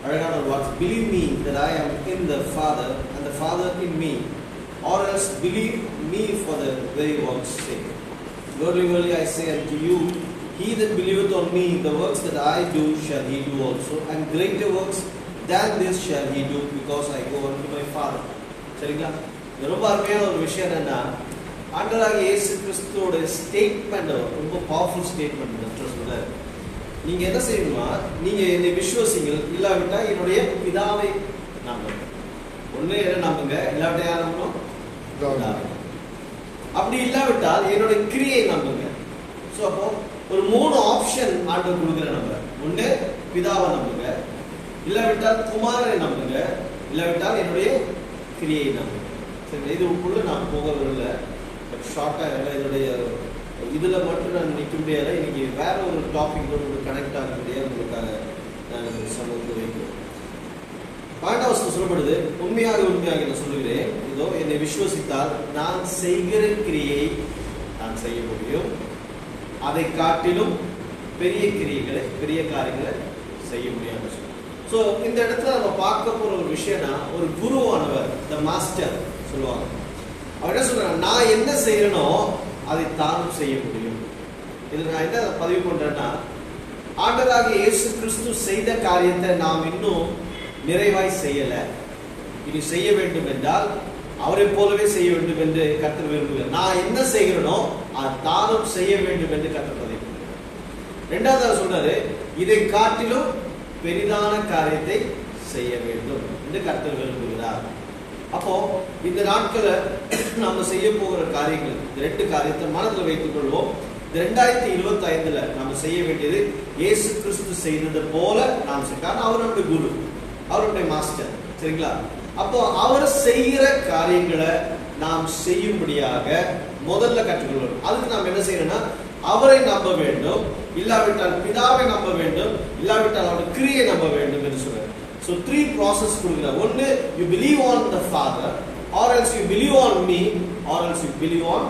அழகான ஒரு வார்த்தை, believe me that I am in the Father and the Father in me, or else believe me for the very work's sake. Verily, verily, I say unto you, he that believeth on me, the works that I do shall he do also, and greater works than this shall he do, because I go unto my Father. சரிங்களா? ரொம்ப அருமையான ஒரு விஷயம் என்னன்னா, ஆண்டவராகிய இயேசு கிறிஸ்துவோட statement ரொம்ப பவர்ஃபுல் ஸ்டேட்மெண்ட் சொல்றாரு. நீங்க என்ன செய்யணுமா, நீங்க என்னை விசுவாசிங்கள், இல்லாவிட்டா என்னுடைய பிதாவை நம்புங்க. ஒண்ணு என்ன நம்புங்க, இல்லாவிட்டா யார் நம்பணும்? அப்படி இல்லாவிட்டால் என்னுடைய கிரியை நம்புங்க. ஸோ அப்போ ஒரு 3 ஆப்ஷன் ஆண்டவர் கொடுக்குற நம்ம. ஒண்ணு பிதாவை நம்புங்க, இல்லாவிட்டால் குமாரனை நம்புங்க, இல்லாவிட்டால் என்னுடைய கிரியை நம்புங்க. சரி, இதுக்குள்ள நான் போக வரல, பட் ஷார்ட்டா இதனுடைய இதுல மட்டும் நான் நிற்க முடியாது. இன்னைக்கு வேற ஒரு டாபிக் கனெக்ட் ஆக முடியாது, உங்களுக்காக நான் சமூகத்தை வைக்கிறேன். 12 சொல்லப்படுது, உண்மையாக உண்மையாக நான் சொல்லுகிறேன், இதோ என்னை விசுவசித்தால் நான் செய்கிற கிரியை நான் செய்ய முடியும், அதை காட்டிலும் பெரிய கிரியைகளை, பெரிய காரியங்களை செய்ய முடியாது. ஸோ இந்த இடத்துல நம்ம பார்க்க போற ஒரு விஷயம்னா, ஒரு குருவானவர், த மாஸ்டர் சொல்லுவாங்க, அவர் என்ன சொல்றாங்க, நான் என்ன செய்யறேனோ அதை தானும் செய்ய முடியும். இது நான் என்ன பதிவு பண்றேன்னா, ஆண்டவராகிய இயேசு கிறிஸ்து செய்த காரியத்தை நாம் இன்னும் நிறைவாய் செய்யல. இனி செய்ய வேண்டும் என்றால் அவரை போலவே செய்ய வேண்டும் என்று கர்த்தர் விரும்புகிறார். நான் என்ன செய்கிறேனோ அது தானும் செய்ய வேண்டும் என்று கர்த்தர் பதிவு. இரண்டாவது சொல்றாரு, இதை காட்டிலும் பெரிதான காரியத்தை செய்ய வேண்டும் என்று கர்த்தர் விரும்புகிறார். அப்போ இந்த நாட்களை நாம செய்ய போகிற காரியங்கள், இந்த 2 காரியத்தை மனதில் வைத்துக் கொள்வோம். 2025 நாம செய்ய வேண்டியது இயேசு கிறிஸ்து செய்தது போல நாம் செய்ய. அவர் நம்முடைய குரு, அவருடைய மாஸ்டர், சரிங்களா? அப்போ அவர் செய்கிற காரியங்களை நாம் செய்யும்படியாக முதல்ல கற்றுக்கொள்ளணும். அதுக்கு நாம் என்ன செய்யணும்னா, அவரை நம்ப வேண்டும், இல்லாவிட்டால் பிதாவை நம்ப வேண்டும், இல்லாவிட்டால் அவருடைய கிரியை நம்ப வேண்டும் என்று சொல்றாரு. So 3 process கொடுக்கிறார். ஒன்று, you believe on the Father, or else you believe on me, or else you believe on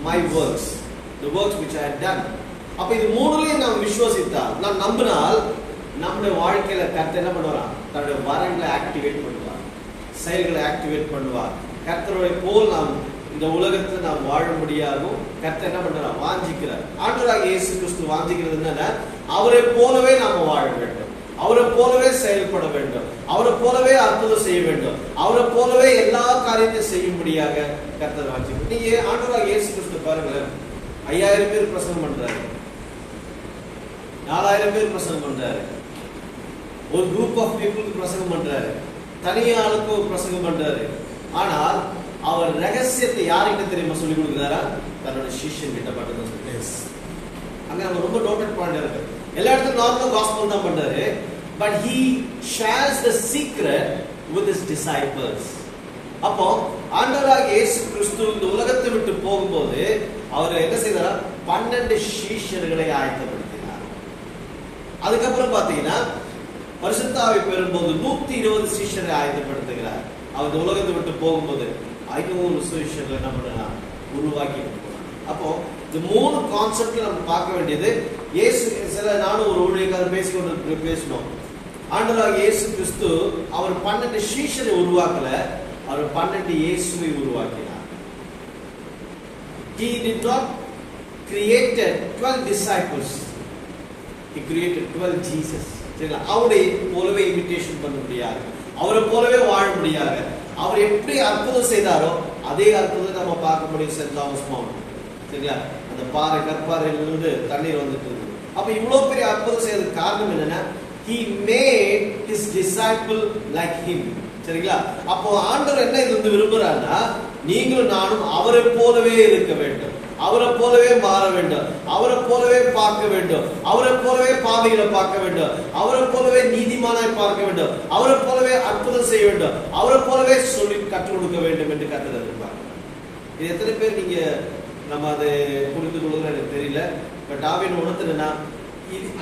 my works, the works which I have done. அப்ப இது மூணுலயும் நாம் விசுவாசித்தால், நாம் நம்பினால், நம்முடைய வாழ்க்கையில கர்த்தர் என்ன பண்ணுவார்? தன்னுடைய வரங்களை ஆக்டிவேட் பண்ணுவார், செயல்களை ஆக்டிவேட் பண்ணுவார். கர்த்தருடைய போல் நாம் இந்த உலகத்துல நாம் வாழும்படியாகவும் கர்த்தர் என்ன பண்றார்? வாஞ்சிக்கிறார். ஆண்டவராகிய இயேசு கிறிஸ்து வாஞ்சிக்கிறது என்னன்னா, அவரை போலவே நாம வாழ வேண்டும், அவரை போலவே செயல்பட வேண்டும், அவரை போலவே அற்புதம் செய்ய வேண்டும், அவரை போலவே எல்லா காரியத்தையும் செய்யும்படியாக கர்த்தர் வாஞ்சிக்கிறார். நீங்க ஆண்டவராகிய இயேசு கிறிஸ்து பாருங்களேன், 5000 பேர் பிரசங்கம் பண்றாரு, 4000 பேர் பிரசங்கம் பண்றாரு, ஒரு குரூப் ஆஃப் பீப்புளுக்கு பிரசங்கம் பண்றாரு, தனியாளுக்கு பிரசங்கம் பண்றாரு. ஆனால் அவர் ரகசியத்தை யார்கிட்ட தெரியுமா சொல்லிக் கொடுக்கிறாரா? தன்னோட சிஷ்யன் கிட்ட மட்டும்தான் சொல்லுங்க. அங்க நம்ம ரொம்ப நோட்டட் பாயிண்ட் இருக்கு. எல்லா இடத்துலயும் நார்மல் காஸ்பல் தான் பண்றாரு, but he shares the secret with his disciples. அப்போ ஆண்டவராகிய இயேசு கிறிஸ்து இந்த உலகத்தை விட்டு போகும்போது அவர் என்ன செய்தாரா? 12 சீஷர்களை ஆயத்தப்படுத்தினார். அதுக்கப்புறம் பாத்தீங்கன்னா பரிசுத்த ஆவி பெறும்போது 120 சீஷரை ஆயத்தப்படுத்துகிறார். அவர் உலகத்தை விட்டு போகும்போது 500 சீஷர்களை என்ன பண்ணா? உருவாக்கி. அப்போ இந்த 3 கான்செப்ட்ல நம்ம பார்க்க வேண்டியது, இயேசு சில நானும் ஒரு ஊழியக்காரர் பேசணும். ஆண்டவராகிய இயேசு கிறிஸ்து அவர் 12 சீஷரை உருவாக்கல, அவர் 12 இயேசுவை உருவாக்கினார். He did not created 12 disciples. He created 12 Jesus. சரிங்களா? அவரை போலவே இமிட்டேஷன் பண்ண முடியாது, அவரை போலவே வாழ முடியாது. அவர் எப்படி அற்புதம் செய்தாரோ அதே அற்புதம் நம்ம பார்க்க முடியும் சென்ட் தாமஸ் மவுண்ட். சரிங்களா? அந்த பாறை, கற்பாறையிலிருந்து தண்ணீர் வந்துட்டு இருக்கு. அப்ப இவ்வளவு பெரிய அற்புதம் செய்யறதுக்கு காரணம் என்னன்னா, he made his disciple like him. சரிங்களா? அப்போ ஆண்டவர் என்ன இது வந்து விரும்புறாருன்னா, நீங்களும் நானும் அவரை போலவே இருக்க வேண்டும், அவரை போலவே மாற வேண்டும், அவரை போலவே பார்க்க வேண்டும், அவரை போலவே பாதைகளை பார்க்க வேண்டும், அவரை போலவே நீதிமானாய் பார்க்க வேண்டும், அவரை போலவே அற்புதம் செய்ய வேண்டும், அவரை போலவே சொல்லி கற்றுக் கொடுக்க வேண்டும் என்று கர்த்தர் எதிர்பார்க்கிறார். இது எத்தனை பேர் நீங்க நம்ம அதை புரிந்து கொள்ளுங்க எனக்கு தெரியல. பட் ஆவின் உணர்த்துனா,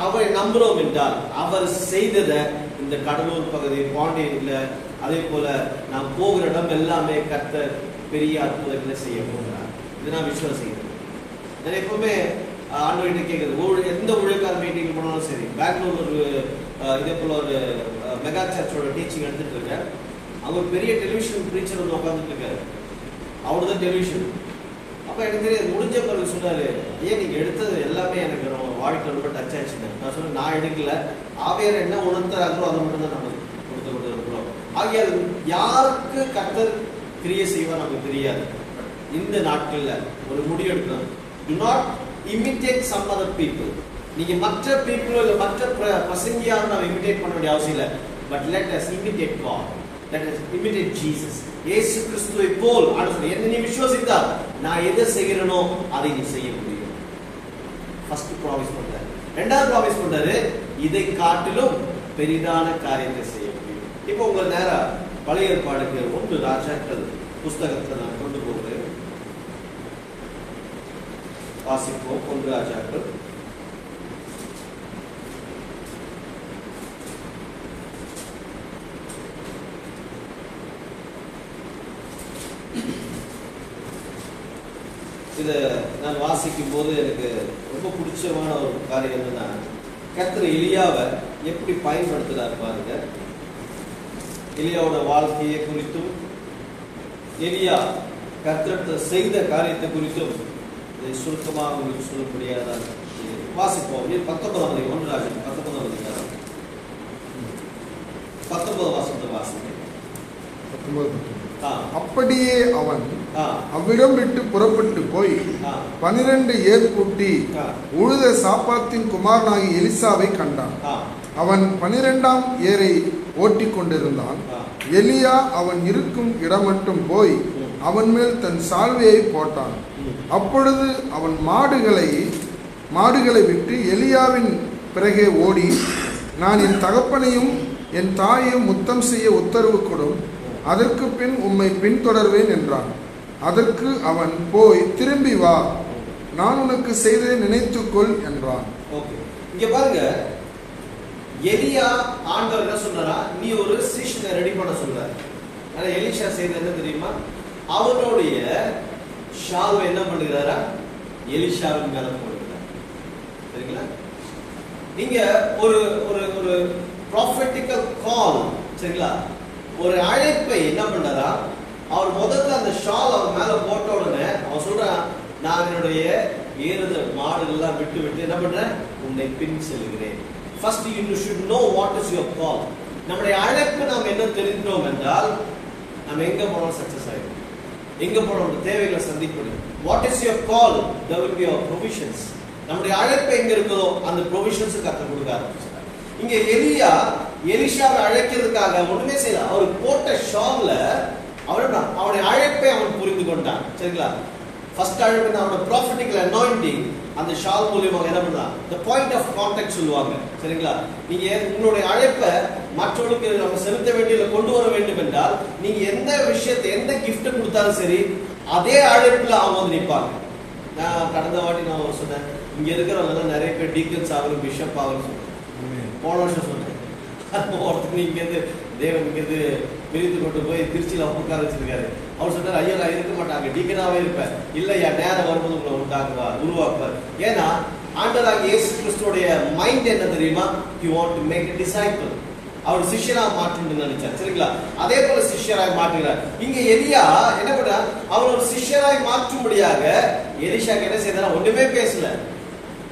அவரை நம்புறோம் என்றால் அவர் செய்ததை இந்த கடலூர் பகுதி, பாண்டியில, அதே போல நாம் போகிற இடம் எல்லாமே கர்த்தர் பெரிய அற்புதங்களை செய்ய போகிறார். இது நான் விசுவாசிக்கிறேன். நான் எப்பவுமே ஆண்டவர்கிட்ட கேட்குறது. எந்த ஊழியக்கார மீட்டிங் போனாலும் சரி, பெங்களூர் ஒரு இதே போல ஒரு மெகா சர்ச்சோட டீச்சிங் எடுத்துட்டு இருக்கேன். அவங்க ஒரு பெரிய டெலிவிஷன் ப்ரீச்சர் வந்து உட்காந்துட்டு இருக்காரு. அவரு தான் டெலிவிஷன். அப்போ எனக்கு தெரியாது, முடிஞ்ச பிறகு சொன்னாரு, ஏன் நீங்க எடுத்தது எல்லாமே எனக்கு வாழ்க்கை ரொம்ப டச் ஆயிடுச்சுங்க. நான் சொன்னேன், நான் எடுக்கல, ஆவியார் என்ன உணர்த்துறாங்களோ அதை மட்டும் தான் நம்ம கொடுத்து கொண்டு இருக்கிறோம். ஆகிய யாருக்கு கர்த்தர் கிரியை செய்வார் நமக்கு தெரியாது. இந்த நாட்கள்ல ஒரு முடிவு எடுக்கணும். Do not imitate some other people. நீங்க மற்ற பீப்புளோ இல்லை மற்ற பிரசங்கியாரும் நம்ம இமிடேட் பண்ண வேண்டிய அவசியம் இல்லை. But let us imitate God. Let us imitate Jesus. இயேசு கிறிஸ்துவை போல் என்ன நீ விசுவாசித்தால் நான் எதை செய்கிறேனோ அதை நீ செய்ய முடியும். ஃபர்ஸ்ட் ப்ராமிஸ் பண்றாரு. ரெண்டாவது ப்ராமிஸ் பண்றாரு, இதை காட்டிலும் பெரிதான காரியத்தை செய்ய முடியும். இப்போ உங்களை நேரா பழைய ஏற்பாடுக்கு 1 ராஜாக்கள் புஸ்தகத்தை நான் கொண்டு போகிறேன். வாசிப்போம். 1 ராஜாக்கள். இதை நான் வாசிக்கும் போது எனக்கு ரொம்ப பிடிச்சமான ஒரு காரியம் என்னன்னா, கர்த்தர் எலியாவை எப்படி பயன்படுத்துறாரு பாருங்க. எலியாவோட வாழ்க்கையை குறித்தும் எலியா கர்த்தர் செய்த காரியத்தை குறித்தும் இதை சுருக்கமாக உங்களுக்கு சொல்ல முடியாதான் வாசிப்போம். 19 1 ராஜா 19 வாசத்தை வாசிங்க. அப்படியே அவன் அவ்விடம் விட்டு புறப்பட்டு போய் 12 ஏர் பூட்டி உழுத சாப்பாத்தின் குமாரனாகிய எலிசாவை கண்டான். அவன் 12ஆம் ஏரை ஓட்டி கொண்டிருந்தான். எலியா அவன் இருக்கும் இடம் மட்டும் போய் அவன் மேல் தன் சால்வையை போட்டான். அப்பொழுது அவன் மாடுகளை விட்டு எலியாவின் பிறகே ஓடி, நான் என் தகப்பனையும் என் தாயையும் முத்தம் செய்ய உத்தரவு கொடும், அதற்கு பின் உம்மை பின்தொடர்வேன் என்றான். அதற்கு அவன், போய் திரும்பி வா, நான் உனக்கு செய்ததை நினைத்துக்கொள் என்றான். இங்க பாருங்க, எலியா ஆண்டவர் என்ன சொன்னாரா, நீ ஒரு சிஷ்யனை ரெடி பண்ண சொல்றாரு. ஆனா எலிஷா செய்தது என்ன தெரியுமா, அவனுடைய ஷால்வை என்ன பண்ணுகிறாரா, எலிஷாவின் மேல போடுகிறார். சரிங்களா? நீங்க ஒரு ஒரு ஒரு ப்ராஃபெட்டிக்கல் கால், சரிங்களா, ஒரு அழைப்பை என்ன பண்ணாரா, அவர் முதல்ல அந்த ஷால் அவர் மேல போட்ட உடனே அவர் சொல்றான், நான் என்னுடைய ஏறுதல் மாடுகள்லாம் விட்டு என்ன பண்றேன், உன்னை பின் செல்கிறேன். First you should know what is your call. நம்முடைய அழைப்பு நாம் என்ன தெரிந்தோம் என்றால் நம்ம எங்க போனாலும் சக்சஸ் ஆயிடும். எங்க போனாலும் தேவைகளை சந்திக்கணும். What is your call? There will be your provisions. நம்முடைய அழைப்பு எங்க இருக்குதோ அந்த provisions கர்த்தர் கொடுக்க ஆரம்பிச்சார். இங்க எலியா எலிஷாவை அழைக்கிறதுக்காக ஒண்ணுமே செய்யல. அவர் போட்ட ஷால்ல அவருடைய அழைப்பை அவன் புரிந்து கொண்டான். சரிங்களா? ஃபர்ஸ்ட் அழைப்பு அவனோட ப்ராஃபெட்டிக்கல் அனாயிண்டிங் அந்த ஷால் மூலியமாக என்ன பண்ணலாம், the point of contact சொல்லுவாங்க. சரிங்களா? நீங்க உங்களுடைய அழைப்பை மற்றவர்களுக்கு நம்ம செலுத்த வேண்டியதை கொண்டு வர வேண்டும் என்றால் நீங்க எந்த விஷயத்தை எந்த கிஃப்ட் கொடுத்தாலும் சரி அதே அழைப்புல அவங்க வந்து நிற்பாங்க. நான் கடந்த வாட்டி நான் சொன்னேன், இங்க இருக்கிறவங்க நிறைய பேர் டீக்கன்ஸ் ஆகணும், பிஷப் ஆகணும் சொன்னேன். போன வருஷம் சொன்னேன், ஒருத்தர் இங்கேருந்து தேவன் இங்கேருந்து பிரித்து கொண்டு போய் திருச்சியில் உட்கார வச்சிருக்காரு. அவர் சொன்னார், ஐயா நான் இருக்க மாட்டாங்க, டீக்கனாவே இருப்பேன். இல்லையா, நேரம் வரும்போது உங்களை உருவாக்குவார். ஏன்னா ஆண்டவராகிய இயேசு கிறிஸ்துவோடைய மைண்ட் என்ன தெரியுமா, he want to make a disciple. அவர் சிஷ்யராக மாற்றணும்னு நினைச்சார். சரிங்களா? அதே போல சிஷ்யராக மாற்றுகிறார். இங்க எலியா என்ன பண்றார், அவர் ஒரு சிஷ்யராக மாற்றும்படியாக எலிஷாக்கு என்ன செய்தார், ஒண்ணுமே பேசல,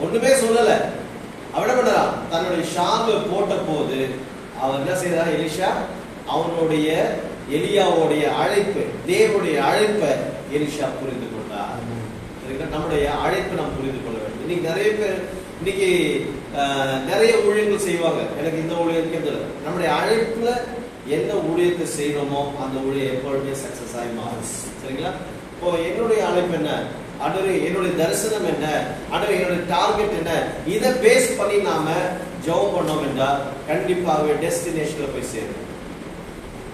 ஒண்ணுமே சொல்லல. அவர் என்ன பண்றார், தன்னுடைய ஷால்வை போட்ட போது அவர் என்ன செய்தார், எலிஷா அவனுடைய எலியாவுடைய அழைப்பு, தேவனுடைய அழைப்பை எலிஷா புரிந்து கொண்டார். நம்முடைய அழைப்பை நாம் புரிந்து கொள்ள வேண்டும். இன்னைக்கு நிறைய பேர் இன்னைக்கு நிறைய ஊழியங்கள் செய்வாங்க, எனக்கு இந்த ஊழியருக்கு தெரியல. நம்முடைய அழைப்புல என்ன ஊழியத்தை செய்யணுமோ அந்த ஊழியம் எப்பொழுதுமே சக்சஸ் ஆகி மாறும். சரிங்களா? இப்போ என்னுடைய அழைப்பு என்ன, ஆண்டவரே என்னுடைய தரிசனம் என்ன, ஆண்டவரே என்னுடைய டார்கெட் என்ன, இதை பேஸ் பண்ணி நாம ஜெபம் பண்ணோம் என்றால் கண்டிப்பாகவே டெஸ்டினேஷன்ல போய் சேரும்.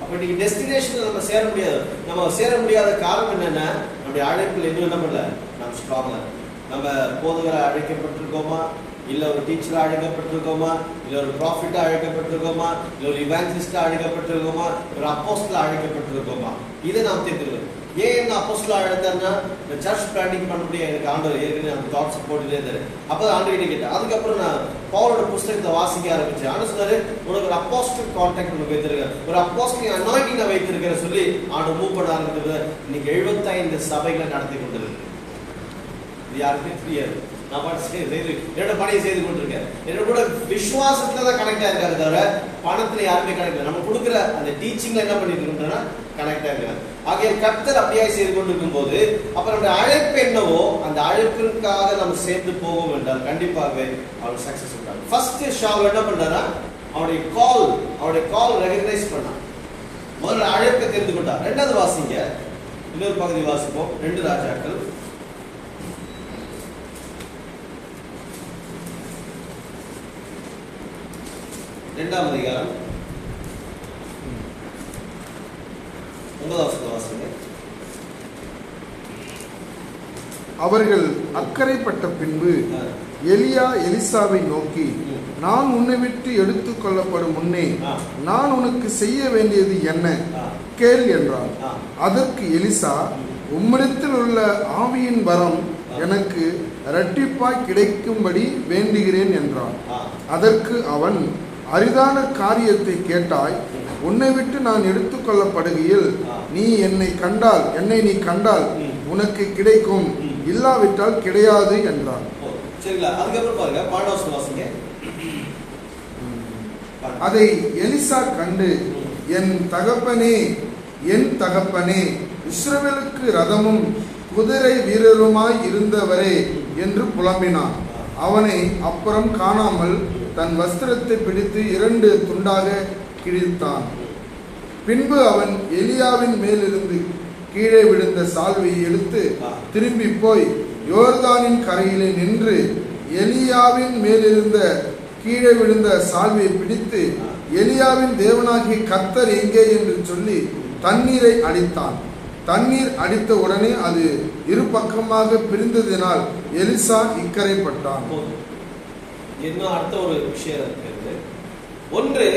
அப்ப இன்னைக்கு டெஸ்டினேஷன்ல நம்ம சேர முடியாது. நம்ம சேர முடியாத காரணம் என்னன்னா, நம்முடைய அழைப்பில் இன்னும் என்ன பண்ணல, நம்ம ஸ்ட்ராங்ல நம்ம போதகரா அழைக்கப்பட்டிருக்கோமா, இல்ல ஒரு டீச்சரா அழைக்கப்பட்டிருக்கோமா, இல்ல ஒரு ப்ராஃபிட்டா அழைக்கப்பட்டிருக்கோமா, இல்ல ஒரு இவாஞ்சலிஸ்டா அழைக்கப்பட்டிருக்கோமா, ஒரு அப்போஸ்டலா அழைக்கப்பட்டிருக்கோமா, இதை நாம் தெரிஞ்சுக்கணும். ஏன் என்ன அப்போஸ்தலா அழைத்தாருன்னா இந்த சர்ச் பிளானிங் பண்ண முடியும் எனக்கு ஆண்டவர் ஏற்கனவே அந்த தாட்ஸ் போட்டுட்டே இருந்தாரு. அப்போ ஆண்டவர் கிட்ட கேட்டேன். அதுக்கப்புறம் நான் பவுலோட புஸ்தகத்தை வாசிக்க ஆரம்பிச்சேன். ஆண்டவர் சொன்னாரு, உனக்கு ஒரு அப்போஸ்டல் கான்டாக்ட் உனக்கு வைத்திருக்கேன், ஒரு அப்போஸ்டல் அனாயிண்டிங் நான் வைத்திருக்கிறேன் சொல்லி ஆண்டவர் மூவ் பண்ண ஆரம்பிக்கிறது. இன்னைக்கு 75 சபைகளை நடத்தி கொண்டிருக்கு. இது யாருக்கும் தெரியாது. நான் என்னோட பணியை செய்து கொண்டிருக்கேன். என்னோட கூட விசுவாசத்துல தான் கனெக்ட் ஆயிருக்காரு தவிர பணத்துல யாருமே கனெக்ட் இல்லை. நம்ம கொடுக்குற அந்த டீச்சிங்ல என்ன பண்ணிட்டு இருக்கோம்னா கனெக்ட் ஆயிருக்காங்க. ஆகிய கர்த்தர் அப்படியே செய்து கொண்டிருக்கும் போது அப்ப நம்முடைய அழைப்பு என்னவோ அந்த அழைப்பிற்காக நம்ம சேர்ந்து போவோம் என்றால் கண்டிப்பாகவே அவர் சக்சஸ் பண்ணுறாங்க. ஃபர்ஸ்ட் ஷால் என்ன பண்றாரா, அவருடைய கால் ரெகக்னைஸ் பண்ணா. முதல்ல அழைப்பை தெரிந்து கொண்டார். ரெண்டாவது வாசிங்க, இன்னொரு பகுதி வாசிப்போம். 2 ராஜாக்கள் 2ஆம் அதிகாரம் 9வது வாசிங்க. அவர்கள் அக்கறைப்பட்ட பின்பு எலியா எலிசாவை நோக்கி, நான் உன்னை விட்டு எடுத்துக் கொள்ளப்படும் முன்னே நான் உனக்கு செய்ய வேண்டியது என்ன கேள் என்றார். அதற்கு எலிசா, உம்மிடத்தில் உள்ள ஆவியின் வரம் எனக்கு இரட்டிப்பாய் கிடைக்கும்படி வேண்டுகிறேன் என்றான். அதற்கு அவன், அரிதான காரியத்தை கேட்டாய், உன்னை விட்டு நான் எடுத்துக் கொள்ளப்படுகையில் என்னை நீ கண்டால் உனக்கு கிடைக்கும், இல்லாவிட்டால் கிடையாது என்றான். சரிங்களா? அதுக்கப்புறம் பாருங்க 12வது வாசிங்க. அதை எலிசா கண்டு, என் தகப்பனே இஸ்ரவேலுக்கு ரதமும் குதிரை வீரருமாய் இருந்தவரே என்று புலம்பினான். அவனை அப்புறம் காணாமல் தன் வஸ்திரத்தை பிடித்து 2 துண்டாக கிழித்தான். பின்பு அவன் எலியாவின் மேலிருந்து கீழே விழுந்த சால்வையை எடுத்து திரும்பி போய் யோர்தானின் கரையிலே நின்று எலியாவின் மேலிருந்த கீழே விழுந்த சால்வையை பிடித்து, எலியாவின் தேவனாகிய கர்த்தர் எங்கே என்று சொல்லி தண்ணீரை அடித்தான். தண்ணீர் அடித்த உடனே அது 2 பக்கமாக பிரிந்ததினால் எலிசா இக்கரைப்பட்டான். இன்னும் அடுத்த ஒரு விஷயம் இருக்கிறது. ஒன்று,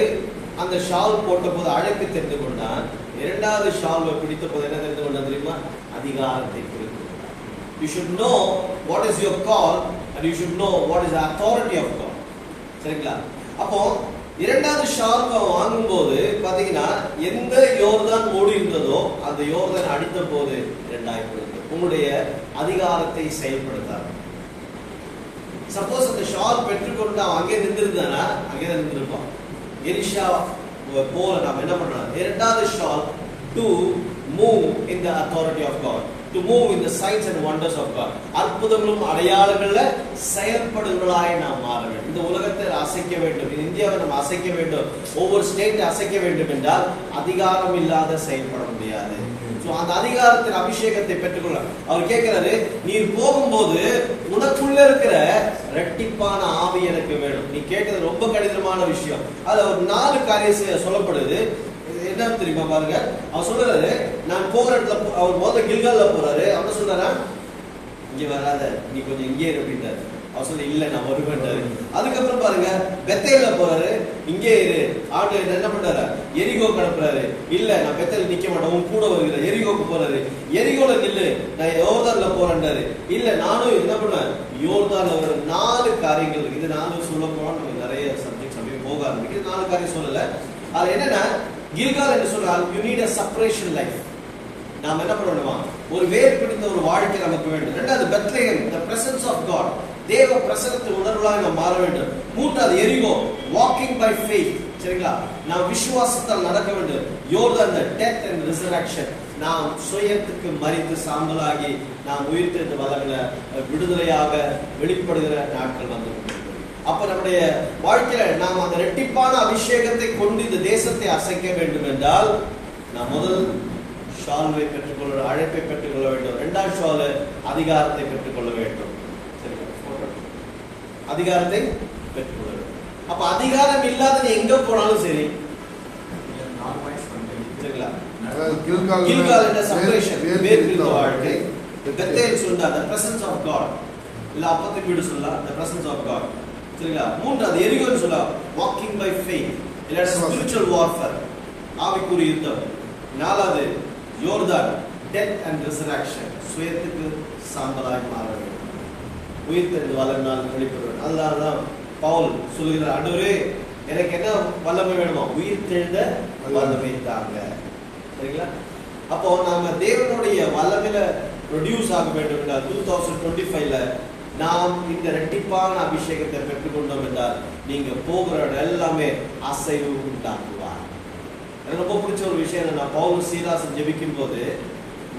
அந்த ஷால் போட்ட போது அழைப்பு தெரிந்து கொண்டான். 2வது ஷால்வை பிடித்த போது என்ன தெரிந்து கொண்டான் தெரியுமா? அதிகாரத்தை புரிந்து கொண்டான். You should know what is your call and you should know what is the authority of God. சரிங்களா? அப்போ 2வது ஷால் வாங்கும் போது பாத்தீங்கன்னா எந்த யோர்தான் ஓடி இருந்ததோ அந்த யோர்தான் அடித்த போது 2ஆய் போயிருக்கு. உங்களுடைய அதிகாரத்தை செயல்படுத்தார். சப்போஸ் அந்த ஷால் பெற்றுக்கொண்டு அவன் அங்கே நின்றுருந்தானா அங்கே தான் நின்றுருப்பான். எலிஷா போல நாம் என்ன பண்றோம்? 2வது shawl to move in the authority of God, to move in the signs and wonders of God. அற்புதங்களும் அடையாளங்கள்ல செயல்படுவர்களாய் நாம் மாற வேண்டும். இந்த உலகத்தை அசைக்க வேண்டும், இந்த இந்தியாவை நம்ம அசைக்க வேண்டும், ஒவ்வொரு ஸ்டேட்டை அசைக்க வேண்டும் என்றால் அதிகாரம் இல்லாத செயல்பட முடியாது. அந்த அதிகாரத்தின் அபிஷேகத்தை பெற்றுக்கொள்ள அவர் கேட்கிறாரு, நீர் போகும்போது உனக்குள்ள இருக்கிற இரட்டிப்பான ஆவி எனக்கு வேணும். நீ கேட்டது ரொம்ப கடினமான விஷயம். அதுல ஒரு 4 காரியம் சொல்லப்படுது. என்ன தெரியுமா பாருங்க, அவர் சொல்றாரு, நான் போகிற இடத்துல அவர் முதல்ல கில்கால்ல போறாரு. அவர் சொல்றாரா, இங்க வராத, நீ கொஞ்சம் இங்கே இரு அப்படின்றாரு. அவர் சொல்ல, இல்ல நான் வருவேன்றாரு. அதுக்கப்புறம் பாருங்க, பெத்தேல்ல போறாரு, இங்கே இரு. ஆண்டு என்ன பண்றாரு? எரிகோ கடப்புறாரு. இல்ல நான் பெத்தேல் நிக்க மாட்டேன், உன் கூட வருகிற. எரிகோக்கு போறாரு. எரிகோல நில்லு, நான் யோர்தான்ல போறேன்றாரு. இல்ல நானும் என்ன பண்ணேன், யோர்தான்ல ஒரு 4 காரியங்கள் இருக்கு. இது 4 சொல்ல போனா நமக்கு நிறைய சப்ஜெக்ட் அப்படியே போக ஆரம்பிக்குது. 4 காரியம் சொல்லல. அது என்னன்னா, கில்கால் என்று சொன்னால் you need a separation life. நாம் என்ன பண்ணணுமா? ஒரு வேர் பிடித்த ஒரு வாழ்க்கை நமக்கு வேண்டும். 2வது Bethlehem, the presence of God, தேவ பிரசன்னத்தின் உணர்வுகளாக நாம் மாற வேண்டும். 3வது எரிகோ, walking by faith. சரிங்களா? நாம் விசுவாசத்தால் நடக்க வேண்டும். யோர்தான், the death and resurrection, நாம் சுயத்துக்கு மரித்து சாம்பலாகி நாம் உயிர்த்தெழுந்த வல்லமையில விடுதலையாக வெளிப்படுகிற நாட்கள் வந்து. அப்ப நம்முடைய வாழ்க்கையில நாம் அந்த இரட்டிப்பான அபிஷேகத்தை கொண்டு இந்த தேசத்தை அசைக்க வேண்டும் என்றால் நாம் முதல் ஷால்வை பெற்றுக்கொள்ள, அழைப்பை பெற்றுக்கொள்ள வேண்டும். 2வது ஷால் அதிகாரத்தை பெற்றுக்கொள்ள வேண்டும். அதிகாரத்தை பெற்றுக்கொள்ள வேண்டும். அப்ப அதிகாரம் இல்லாத நீ எங்க போனாலும் சரி, கில்கால் என்ற செப்பரேஷன், வேர் பிரிந்த வாழ்க்கை. பெத்தேல் சொன்னா the presence of God, இல்ல அப்பத்தின் வீடு சொல்லலாம் the presence of God. சரிங்களா? 3வது எரிகோன்னு சொல்லலாம் walking by faith, இல்ல spiritual warfare, ஆவிக்குரிய யுத்தம். 4வது யோர்தான், டெத் அண்ட் ரிசரக்ஷன், சுயத்துக்கு சாம்பலாய் மாற வேண்டும், உயிர்த்தெழுந்து வல்லமையால் வெளிப்படுவேன். அதனாலதான் பவுல் சொல்லுகிறார், ஆண்டவரே எனக்கு என்ன வல்லமை வேணுமா, உயிர்த்தெழுந்த வல்லமை தாங்க. சரிங்களா? அப்போ நாம தேவனுடைய வல்லமையில ப்ரொடியூஸ் ஆக வேண்டும் என்றால் 2025ல நாம் இந்த இரட்டிப்பான அபிஷேகத்தை பெற்றுக்கொண்டோம் என்றால் நீங்க போகிற எல்லாமே அசைவு உண்டாக்குவார். எனக்கு ரொம்ப பிடிச்ச ஒரு விஷயம் என்னன்னா, பவுல் சீலாஸ் ஜெபிக்கும் போது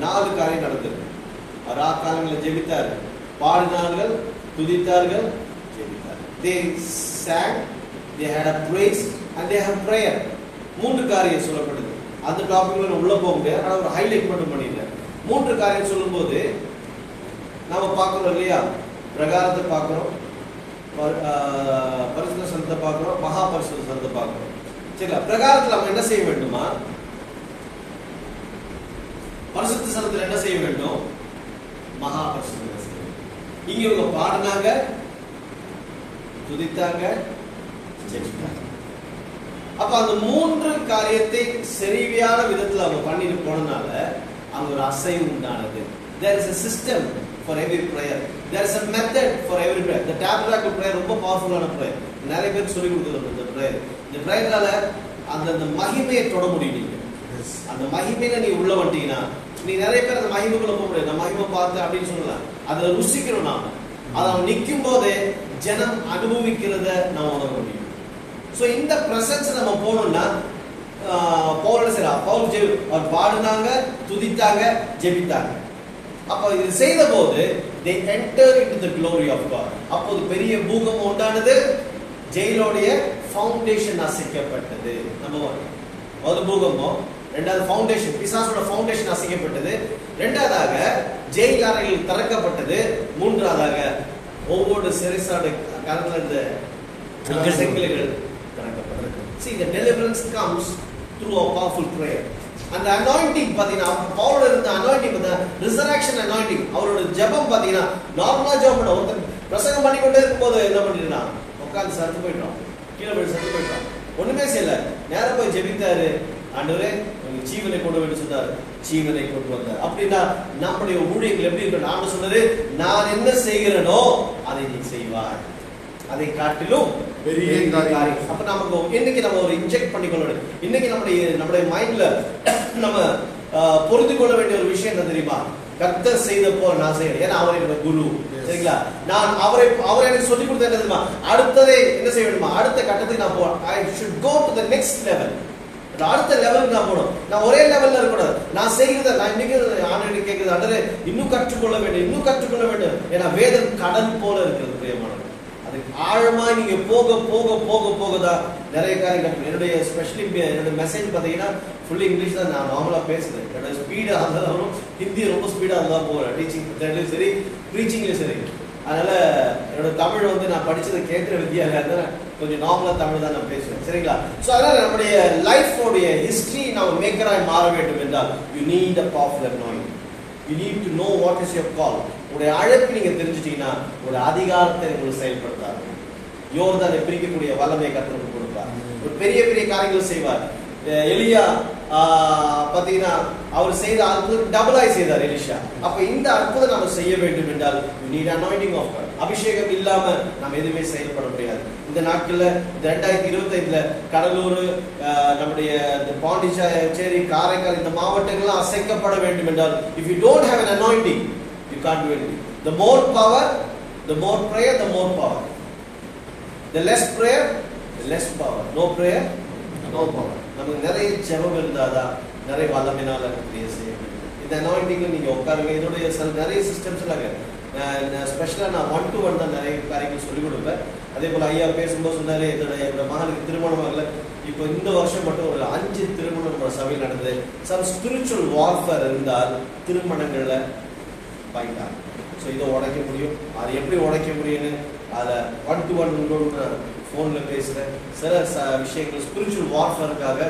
4 காரியம் நடந்தது. ராக்காலங்களில் ஜெபித்தார், பாடினார்கள், துதித்தார்கள், ஜெபித்தார்கள். They sang, they had a praise and they have prayer. 3 காரியம் சொல்லப்படுது. அந்த டாபிக்ல உள்ள போக முடியாது, ஆனால் ஒரு ஹைலைட் மட்டும் பண்ணிடுறேன். 3 காரியம் சொல்லும்போது நாம பார்க்கிறோம் இல்லையா, பிரகாரத்தை பார்க்கிறோம், பரிசுத்த ஸ்தலத்தை பார்க்கிறோம், மகா பரிசுத்த ஸ்தலத்தை பார்க்கிறோம். சரிங்களா? பிரகாரத்தில் நம்ம என்ன செய்ய வேண்டுமா, பரிசுத்த ஸ்தலத்தில் என்ன செய்ய வேண்டும், மகா பரிசுத்த ஸ்தலம். இங்க இவங்க பாடினாங்க, துதித்தாங்க, ஜெபித்தாங்க. அப்ப அந்த 3 காரியத்தை சரியான விதத்தில் அவங்க பண்ணிட்டு போனனால அங்க ஒரு அசைவு உண்டானது. There is a system for every prayer. There is a method for every prayer. The tabernacle prayer ரொம்ப பவர்ஃபுல்லான prayer. நிறைய பேருக்கு சொல்லி கொடுக்குறது இந்த prayer. இந்த prayer-ஆல அந்த மகிமையை தொட முடியும். நீங்க அந்த மகிமையில நீ உள்ள வந்துட்டீங்கன்னா, நீ நிறைய பேர் அந்த மகிமைக்குள்ள போக முடியாது. நான் மகிமை பார்த்தேன் அப்படின்னு சொல்லலாம், அதை ருசிக்கிறோம். நாம அதை அவன் நிற்கும் போதே ஜனம் அனுபவிக்கிறத நாம் உணர முடியும். ஸோ இந்த பிரசன்ஸ் நம்ம போகணும்னா அவர் பாடினாங்க, துதித்தாங்க, ஜெபித்தாங்க. அப்போ இது செய்த போது they entered into the glory of God. அப்போது பெரிய பூகம்பம் உண்டானது, ஜெயிலோடைய ஃபவுண்டேஷன் அசைக்கப்பட்டது. முதல் பூகம்பம், இரண்டாவது ஃபவுண்டேஷன், பிசாசோட ஃபவுண்டேஷன் அசைக்கப்பட்டது, இரண்டாவதாக ஜெயில் அறைகள் திறக்கப்பட்டது, மூன்றாவதாக ஒவ்வொரு சிறைசாடு கரத்துல இருந்த செங்கல்கள் திறக்கப்பட்டது. See, the deliverance comes through a powerful prayer. அந்த anointing பாத்தீங்கன்னா, பவுல் இருந்த anointing, the resurrection anointing, அவரோட ஜெபம் பாத்தீங்கன்னா நார்மலா ஜெபம் பண்ண ஒருத்தர் பிரசங்கம் பண்ணிக்கொண்டே இருக்கும்போது என்ன பண்ணிடுறான், உட்கார்ந்து சத்து போயிட்டான், கீழே போய் சத்து போயிட்டான், ஒண்ணுமே செய்யல, நேரம் போய் ஜெபித்தாரு, ஆண்டவரே உங்களுக்கு ஜீவனை கொண்டு வந்து சொன்னாரு, ஜீவனை கொண்டு வந்தார். அப்படின்னா நம்முடைய ஊழியர்கள் எப்படி இருக்கு, நாம சொன்னது, நான் என்ன செய்கிறேனோ அதை நீ செய்வாய், அதை காட்டிலும் பெரிய காரியம். அப்ப நமக்கு இன்னைக்கு நம்ம ஒரு இன்ஜெக்ட் பண்ணிக்கொள்ள, இன்னைக்கு நம்முடைய மைண்ட்ல நம்ம பொருத்தி கொள்ள வேண்டிய ஒரு விஷயம் என்ன தெரியுமா, கர்த்தர் செய்த போல நான் செய்யறேன், ஏன்னா அவர் என்னோட குரு. சரிங்களா? நான் அவரை எனக்கு சொல்லிக் கொடுத்த என்ன தெரியுமா, அடுத்ததே என்ன செய்ய வேண்டுமா, அடுத்த கட்டத்துக்கு நான் போறேன். I should go to the next level. அடுத்த லெவலுக்கு நான் போகணும். நான் ஒரே லெவல்ல இருக்கக்கூடாது. நான் செய்கிறத நான் இன்னைக்கு ஆண்டவரே கேட்கிறது, ஆண்டவரே இன்னும் கற்றுக்கொள்ள வேண்டும், இன்னும் கற்றுக்கொள்ள வேண்டும். ஏன்னா வேதம் கடல் போல இருக்கிறது பிரியமானது. அது ஆழமா நீங்க போக போக போக போகதான் நிறைய காரியங்கள். என்னுடைய ஸ்பெஷலி என்னோட மெசேஜ் பார்த்தீங்கன்னா ஃபுல்லி இங்கிலீஷ் தான் நான் நார்மலா பேசுறேன். என்னோட ஸ்பீடா இருந்தாலும் ஹிந்தி ரொம்ப ஸ்பீடா இருந்தாலும் போகிறேன். டீச்சிங் சரி, ப்ரீச்சிங்லயும் சரி. அதனால என்னோட தமிழ் நான் படிச்சதை கேட்கிற வித்தியாலயா கொஞ்சம் நார்மலா தமிழ் தான் நான் பேசுவேன். சரிங்களா? ஸோ அதனால நம்முடைய லைஃபோடைய ஹிஸ்டரி நம்ம மேக்கராய் மாற வேண்டும் என்றால் you need a powerful anointing. You need to know what is your கால். உங்களுடைய அழைப்பு நீங்க தெரிஞ்சுட்டீங்கன்னா உங்களுடைய அதிகாரத்தை உங்களுக்கு செயல்படுத்தாது. யோர்தானை பிரிக்கக்கூடிய வல்லமை கர்த்தருக்கு கொடுப்பார். ஒரு பெரிய பெரிய காரியங்கள் செய்வார். எலியா பாத்தீங்கன்னா அவர் செய்த அற்புதம் டபுளாய் செய்தார் எலிஷா. அப்ப இந்த அற்புதம் நம்ம செய்ய வேண்டும் என்றால் you need anointing of God. அபிஷேகம் இல்லாம நம்ம எதுவுமே செயல்பட முடியாது. இந்த நாட்கள்ல 2025ல கடலூர், நம்முடைய பாண்டிச்சேரி, காரைக்கால் இந்த மாவட்டங்கள்லாம் அசைக்கப்பட வேண்டும் என்றால் if you don't have an anointing you can't do anything. The more power, the more prayer, the more power. The less prayer, the less power. No prayer, no power. நமக்கு நிறைய ஜெபம் இருந்தாதான் நிறைய வல்லமையினால கிரியை செய்ய முடியும். இந்த அனாயிண்டிங்ல நீங்க உட்காருங்க. இதோடைய நிறைய சிஸ்டம்ஸ் ஸ்பெஷலா நான் 1-to-1 தான் நிறைய காரியங்கள் சொல்லிக் கொடுப்பேன். அதே போல ஐயா பேசும்போது சொன்னாரு, என்னோட மகனுக்கு திருமணம் ஆகல, இப்போ இந்த வருஷம் மட்டும் ஒரு 5 திருமணம் நம்ம சபையில் நடந்தது. சம் ஸ்பிரிச்சுவல் வார்ஃபேர் இருந்தால் திருமணங்கள்ல பாயிண்டாங்க. ஸோ இதை உடைக்க முடியும். அது எப்படி உடைக்க முடியும்னு அதை 1-to-1 உங்களோட ஃபோன்ல பேசுறேன். சில விஷயங்கள் ஸ்பிரிச்சுவல் வார்ஃபேருக்காக